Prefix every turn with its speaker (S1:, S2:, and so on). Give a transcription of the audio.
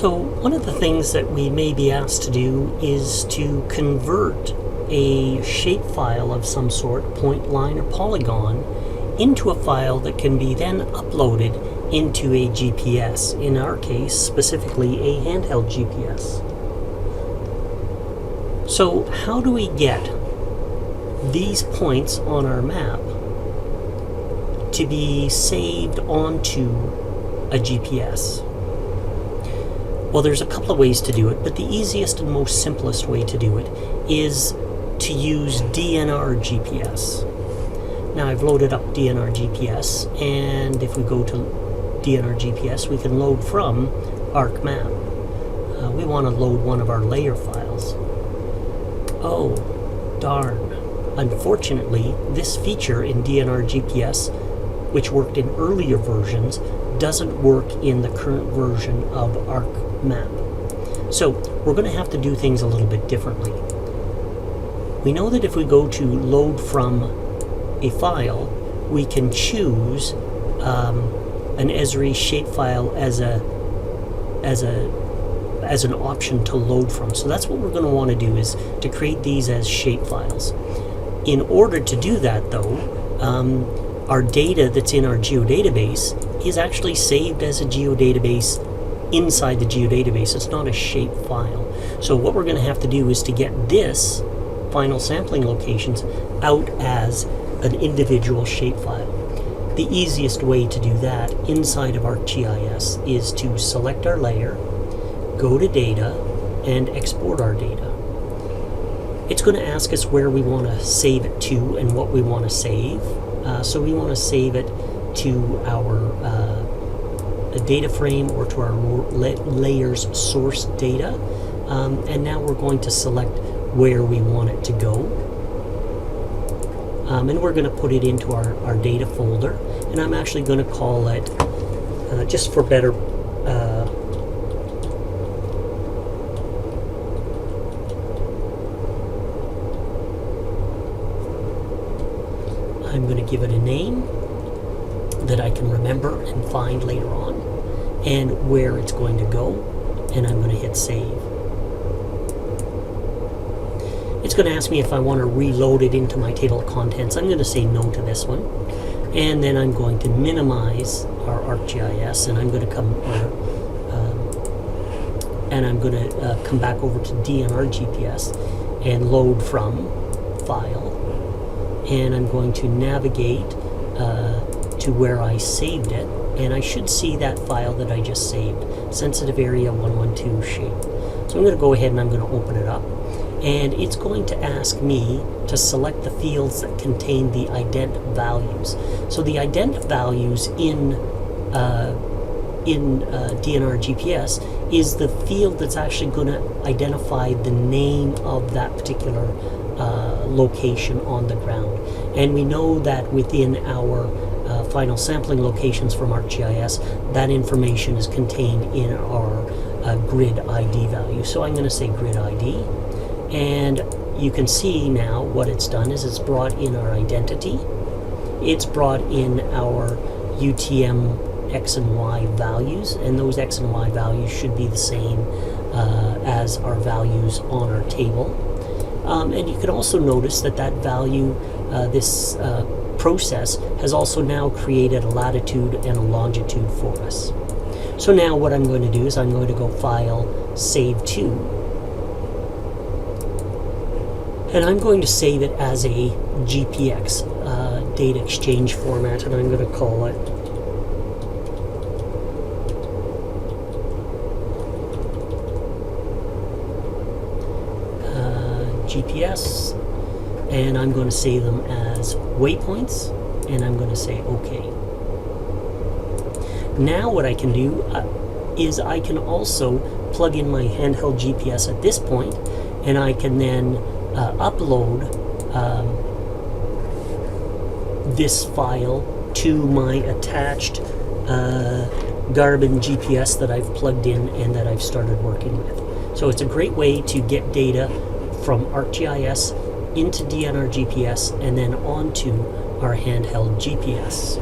S1: So one of the things that we may be asked to do is to convert a shape file of some sort, point, line, or polygon, into a file that can be then uploaded into a GPS, in our case specifically a handheld GPS. So how do we get these points on our map to be saved onto a GPS? Well, there's a couple of ways to do it, but the easiest and most simplest way to do it is to use DNR GPS. Now I've loaded up DNR GPS, and if we go to DNR GPS, we can load from ArcMap. We want to load one of our layer files. Oh, darn. Unfortunately, this feature in DNR GPS, which worked in earlier versions, doesn't work in the current version of ArcMap. So we're going to have to do things a little bit differently. We know that if we go to load from a file, we can choose an Esri shapefile as an option to load from. So that's what we're going to want to do, is to create these as shapefiles. In order to do that, though, our data that's in our geodatabase is actually saved as a geodatabase inside the geodatabase. It's not a shape file. So what we're going to have to do is to get this final sampling locations out as an individual shapefile. The easiest way to do that inside of ArcGIS is to select our layer, go to data, and export our data. It's going to ask us where we want to save it to and what we want to save. So we want to save it to our data frame or to our layers source data. And now we're going to select where we want it to go. And we're going to put it into our data folder. And I'm actually going to call it, just for better I'm going to give it a name that I can remember and find later on, and where it's going to go, and I'm going to hit save. It's going to ask me if I want to reload it into my table of contents. I'm going to say no to this one, and then I'm going to minimize our ArcGIS, and I'm going to come back over to DNR GPS and load from file. And I'm going to navigate to where I saved it, and I should see that file that I just saved, sensitive area 112 shape. So I'm going to go ahead and I'm going to open it up, and it's going to ask me to select the fields that contain the ident values. So the ident values in DNR GPS is the field that's actually going to identify the name of that particular location on the ground. And we know that within our final sampling locations from ArcGIS, that information is contained in our grid ID value. So I'm going to say grid ID, and you can see now what it's done is it's brought in our identity, it's brought in our UTM X and Y values, and those X and Y values should be the same as our values on our table. And you can also notice that value, this process, has also now created a latitude and a longitude for us. So now what I'm going to do is I'm going to go File, Save To, and I'm going to save it as a GPX data exchange format, and I'm going to call it GPS, and I'm going to save them as waypoints, and I'm going to say OK. Now what I can do is I can also plug in my handheld GPS at this point, and I can then upload this file to my attached Garmin GPS that I've plugged in and that I've started working with. So it's a great way to get data from ArcGIS into DNR GPS and then onto our handheld GPS.